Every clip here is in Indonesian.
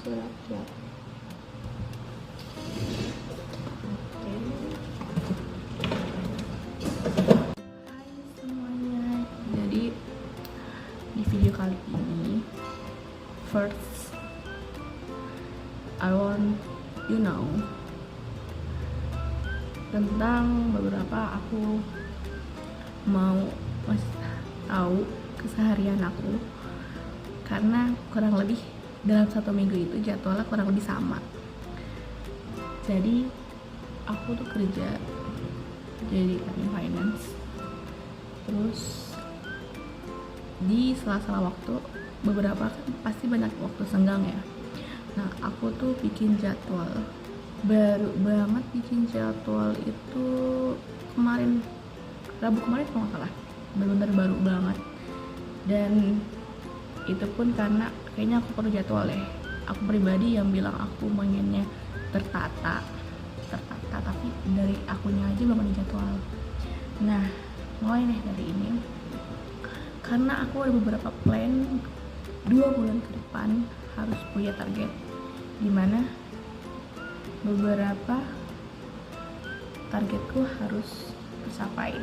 gelap-gelap. Oke. Hai semuanya. Jadi di video kali ini, first I want you know tentang beberapa aku mau tahu keseharian aku, karena kurang lebih dalam 1 minggu itu jadwalnya kurang lebih sama. Jadi aku tuh kerja jadi admin finance, terus di sela-sela waktu beberapa kan pasti banyak waktu senggang ya. Nah aku tuh bikin jadwal, baru banget bikin jadwal itu kemarin Rabu kemarin kalau nggak salah, benar-benar baru banget. Dan itu pun karena kayaknya aku perlu jadwal ya. Aku pribadi yang bilang aku pengennya tertata, tapi dari akunya aja belum ada jadwal. Nah mulai nih dari ini, karena aku ada beberapa plan 2 bulan ke depan harus punya target, dimana beberapa targetku harus tercapai.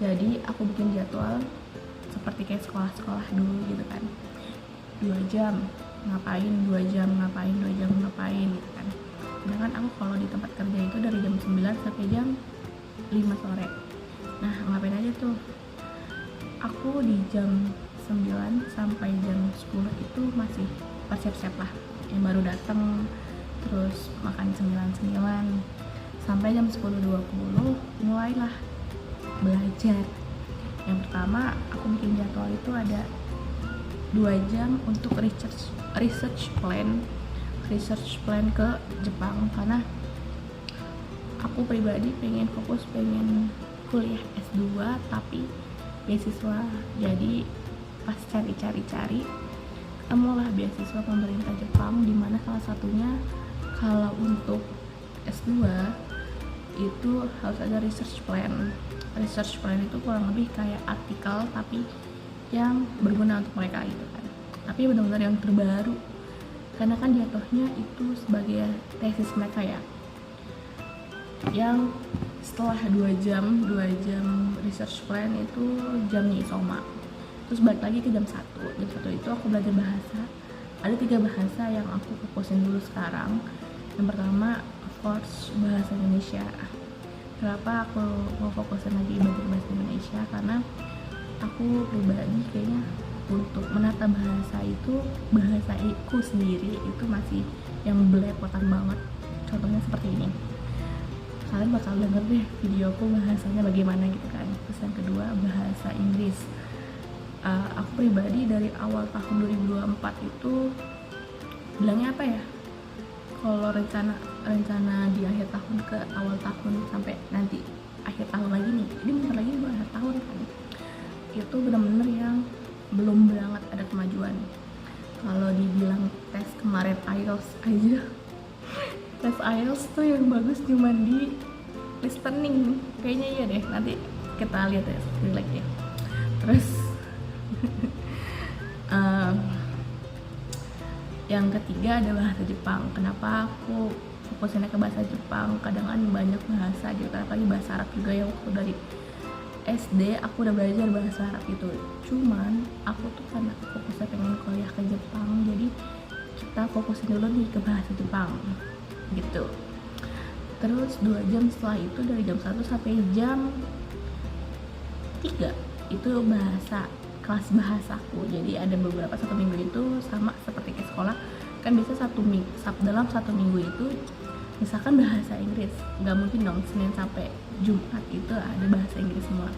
Jadi aku bikin jadwal seperti kayak sekolah-sekolah dulu gitu kan, 2 jam ngapain, 2 jam ngapain, 2 jam ngapain gitu kan. Sedangkan aku kalau di tempat kerja itu dari jam 9 sampai jam 5 sore. Nah ngapain aja tuh, aku di jam 9 sampai jam 10 itu masih persiap-siap lah, yang baru datang, terus makan cemilan-cemilan, sampai jam 10.20 mulailah belajar. Yang pertama aku bikin jadwal itu ada 2 jam untuk research plan ke Jepang, karena aku pribadi pengen kuliah S2 tapi beasiswa. Jadi pas cari-cari ketemulah beasiswa pemerintah Jepang, dimana salah satunya kalau untuk S2 itu harus ada research plan. Research plan itu kurang lebih kayak artikel tapi yang berguna untuk mereka gitu kan, tapi benar-benar yang terbaru, karena kan jatuhnya itu sebagai tesis mereka ya, yang setelah 2 jam research plan itu jamnya isoma, terus balik lagi ke jam 1 itu aku belajar bahasa. Ada 3 bahasa yang aku fokusin dulu sekarang. Yang pertama of course bahasa Indonesia. Kenapa aku mau fokusin lagi belajar bahasa Indonesia? Karena aku pribadi kayaknya untuk menata bahasa iku sendiri itu masih yang belepotan banget. Contohnya seperti ini, kalian bakal denger deh videoku bahasanya bagaimana gitu kan. Terus yang kedua bahasa Inggris. Aku pribadi dari awal tahun 2024 itu bilangnya apa ya, kalau rencana di akhir tahun ke awal tahun sampai nanti akhir tahun lagi nih, ini bentar lagi baru akhir tahun kan, itu benar-benar yang belum banget ada kemajuan. Kalau dibilang tes kemarin IELTS aja tes IELTS tuh yang bagus cuma di listening, kayaknya iya deh, nanti kita lihat ya relax ya. Terus yang ketiga ada bahasa Jepang. Kenapa aku fokusnya ke bahasa Jepang? Kadang kan banyak bahasa gitu, apalagi bahasa Arab juga, yang waktu dari SD aku udah belajar bahasa Arab itu. Cuman aku tuh karena fokusnya pengen kuliah ke Jepang, jadi kita fokusin dulu nih ke bahasa Jepang gitu. Terus 2 jam setelah itu dari jam 1 sampai jam 3 itu bahasa, kelas bahasaku. Jadi ada beberapa 1 minggu itu sama seperti ke sekolah kan, bisa dalam 1 minggu itu misalkan bahasa Inggris, nggak mungkin dong Senin sampai Jumat itu ada bahasa Inggris semua.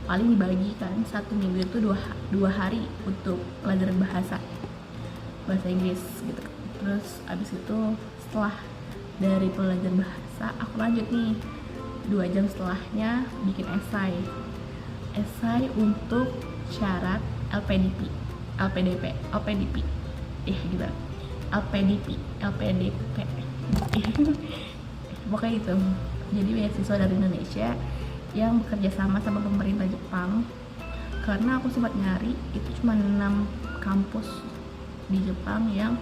Paling dibagi kan 1 minggu itu 2 hari untuk pelajaran bahasa Inggris gitu. Terus abis itu setelah dari pelajaran bahasa aku lanjut nih 2 jam setelahnya bikin esai untuk syarat LPDP gitu, LPDP pokoknya itu. Jadi beasiswa dari Indonesia yang bekerja sama pemerintah Jepang. Karena aku sempat nyari, itu cuma 6 kampus di Jepang yang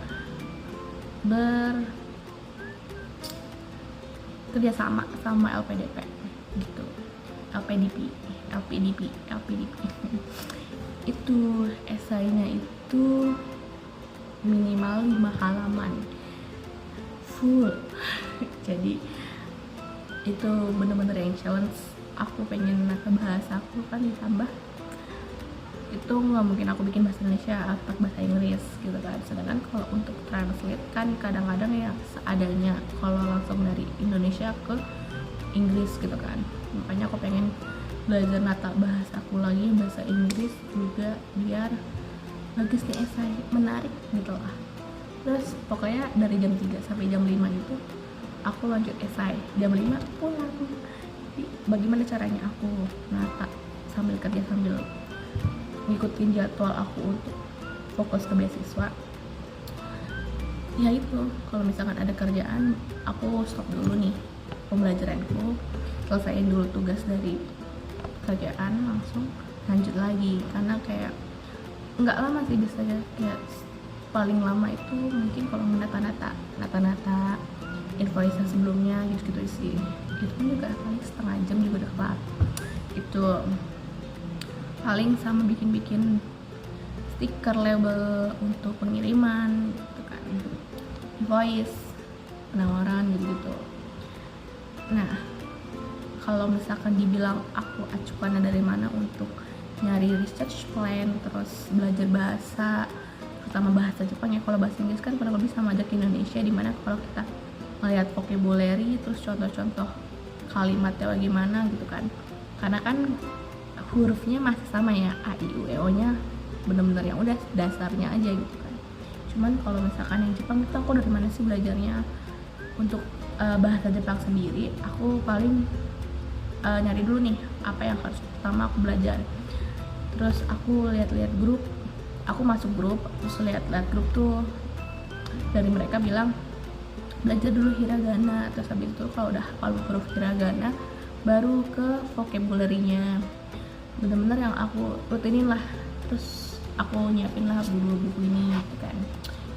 kerjasama sama LPDP gitu, LPDP itu esainya itu minimal 5 halaman full jadi itu bener-bener yang challenge. Aku pengen nata bahasa aku kan ditambah itu nggak mungkin aku bikin bahasa Indonesia atau bahasa Inggris gitu kan, sedangkan kalau untuk translate kan kadang-kadang ya seadanya kalau langsung dari Indonesia ke Inggris gitu kan. Makanya aku pengen belajar nata bahasa aku lagi, bahasa Inggris juga, biar bagus nih esai menarik gitu lah. Terus pokoknya dari jam 3 sampai jam 5 itu aku lanjut esai, jam 5 pulang. Jadi bagaimana caranya aku nata sambil kerja sambil ngikutin jadwal aku untuk fokus ke beasiswa ya itu. Kalau misalkan ada kerjaan aku stop dulu nih pembelajaranku, selesaiin dulu tugas dari kerjaan, langsung lanjut lagi. Karena kayak nggak lama sih, biasanya kayak paling lama itu mungkin kalau nata-nata invoice sebelumnya gitu sih, itu pun juga paling setengah jam juga udah kelar. Itu paling sama bikin stiker label untuk pengiriman gitu kan, invoice, penawaran gitu. Nah, kalau misalkan dibilang aku acuannya dari mana untuk nyari research plan, terus belajar bahasa, terutama bahasa Jepang ya. Kalau bahasa Inggris kan kurang lebih sama aja ke Indonesia, dimana kalau kita melihat vocabulary, terus contoh-contoh kalimatnya bagaimana gitu kan. Karena kan hurufnya masih sama ya, A, I, U, E, O nya bener-bener yang udah dasarnya aja gitu kan. Cuman kalau misalkan yang Jepang itu aku dari mana sih belajarnya. Untuk bahasa Jepang sendiri aku paling nyari dulu nih apa yang harus pertama aku belajar. Terus aku lihat-lihat grup, aku masuk grup, terus lihat-lihat grup tuh dari mereka bilang belajar dulu hiragana, terus habis itu kalau udah hafal huruf hiragana baru ke vocabulary-nya. Bener-bener yang aku rutinin lah. Terus aku nyiapin lah buku ini gitu kan.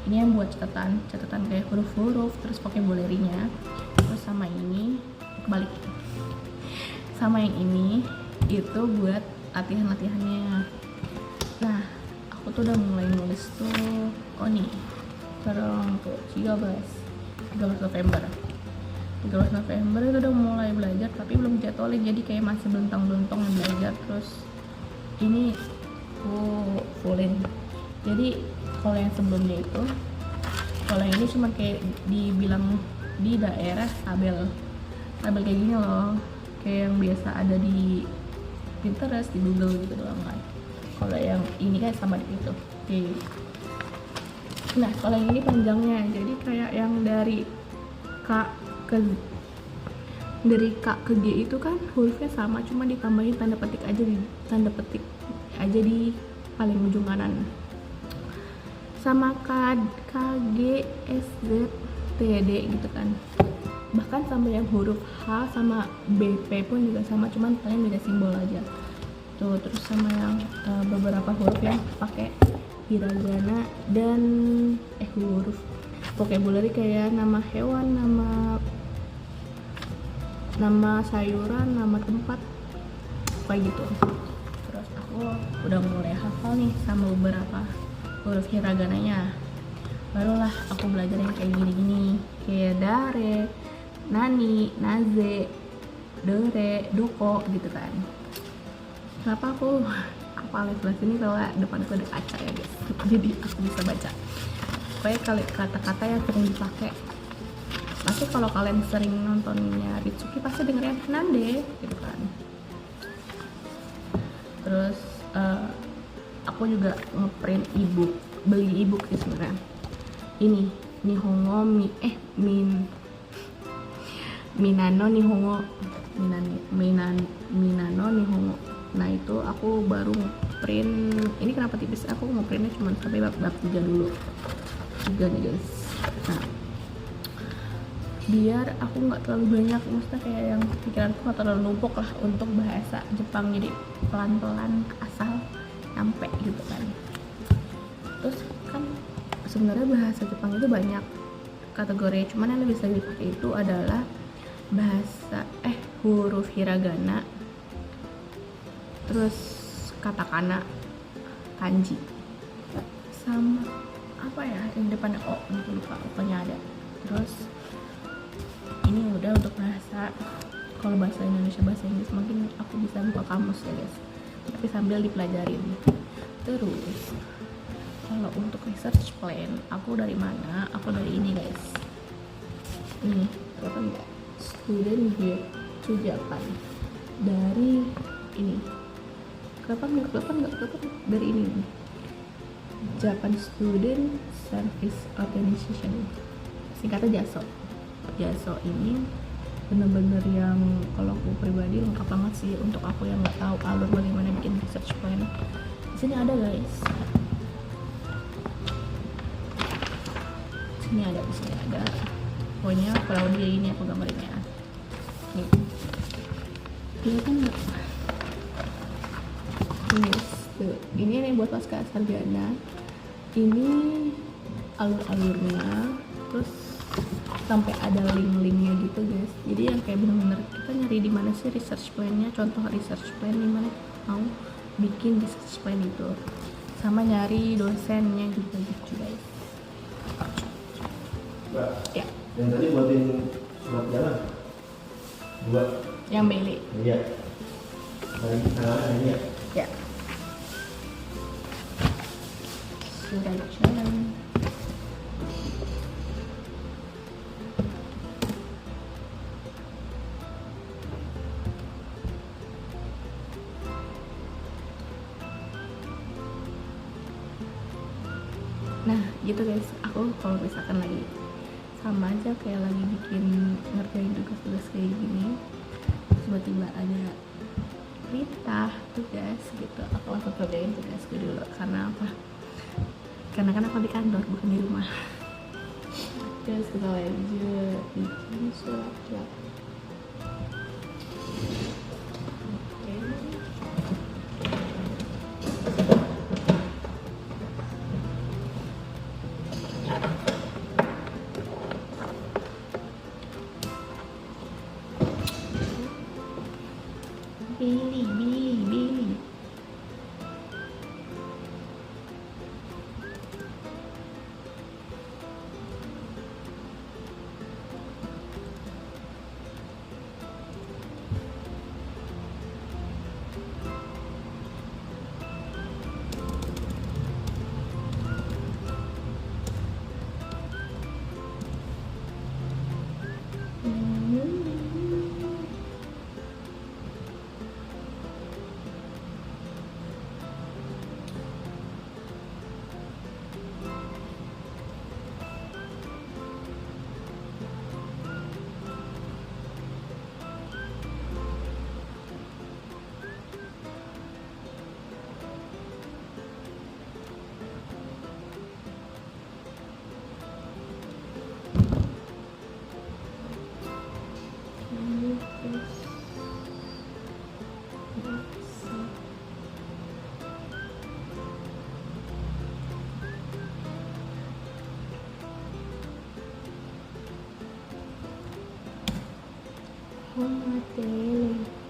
Ini yang buat catatan kayak huruf-huruf, terus vocabulary-nya. Terus sama ini kebalik, sama yang ini itu buat latihan-latihannya. Nah, aku tuh udah mulai nulis tuh, oh nih sekarang tuh 13 November itu udah mulai belajar, tapi belum jadwalin, jadi kayak masih belentang-belentong yang belajar. Terus ini aku fullin. Jadi kalau yang sebelumnya itu, kalau yang ini cuma kayak dibilang di daerah tabel kayak gini loh, kayak yang biasa ada di Pinterest, di Google gitu doang kan. Kalau yang ini kan sama di itu. Oke. Nah, kalau yang ini panjangnya, jadi kayak yang dari K ke G itu kan hurufnya sama, cuma ditambahin tanda petik aja di paling ujung kanan. Sama K, G, S, Z, T, D gitu kan. Bahkan sampai yang huruf H sama BP pun juga sama, cuman kalian beda simbol aja. Tuh, terus sama yang beberapa huruf yang pakai hiragana dan huruf vocabulary kayak nama hewan, nama sayuran, nama tempat, kayak gitu. Terus aku udah mulai hafal nih sama beberapa huruf hiragananya. Barulah aku belajar yang kayak gini-gini, kayak dare, nani, naze, dore, doko gitu kan. Kenapa aku les ini? Kalau depan aku ada kaca ya guys, jadi aku bisa baca. Pokoknya kata-kata yang sering dipakai. Pasti kalau kalian sering nontonnya Ritsuki pasti dengerin Nande gitu kan. Terus aku juga ngeprint ebook, beli ebook sih sebenarnya. Ini Nihongo Minano Nihongo Nihongo. Nah, itu aku baru ngeprint. Ini kenapa tipis? Aku ngeprintnya cuma sampai bab 3 dulu. 3 nih guys. Nah, biar aku nggak terlalu banyak, maksudnya kayak yang pikiranku nggak terlalu numpuk lah untuk bahasa Jepang, jadi pelan-pelan asal nyampe gitu kan. Terus kan sebenarnya bahasa Jepang itu banyak, kategori, cuman yang lebih sering dipakai itu adalah bahasa huruf hiragana, terus katakana, kanji, sama apa ya yang depannya O, aku lupa, pokoknya ada. Terus ini udah untuk bahasa. Kalau bahasa Indonesia, bahasa Inggris mungkin aku bisa buka kamus ya guys, tapi sambil dipelajarin. Terus kalau untuk research plan, aku dari mana? Aku dari ini guys, ini kelihatan nggak? Student Guide to Japan. Dari ini kelihatan nggak? Dari ini nih, Japan Student Service Organization, singkatnya JASO. JASO ini bener-bener yang kalau aku pribadi lengkap banget sih untuk aku yang nggak tahu alur bagaimana bikin research plan. Di sini ada guys, di sini ada. Pokoknya kalau dia ini aku gambarinnya. Nih, kelihatan nggak? Ini nih buat pasca sarjana. Ini alur-alurnya, terus sampai ada link-linknya gitu guys. Jadi yang kayak bener-bener kita nyari di mana sih research plan-nya, contoh research plan di mana mau bikin research plan itu, sama nyari dosennya juga gitu guys. Mbak, Ya, yang tadi buatin surat jalan 2 yang Meli. iya, dari tanggalnya ini ya. Ya, sudah jalan. Nah gitu guys, aku kalau misalkan lagi sama aja kayak lagi bikin ngerjain tugas-tugas kayak gini, tiba-tiba ada perintah tugas gitu, aku langsung kerjain tugasku dulu. Karena apa? Karena kan aku di kantor bukan di rumah. Terus kita lanjut bikin surat job. Billy. Matele.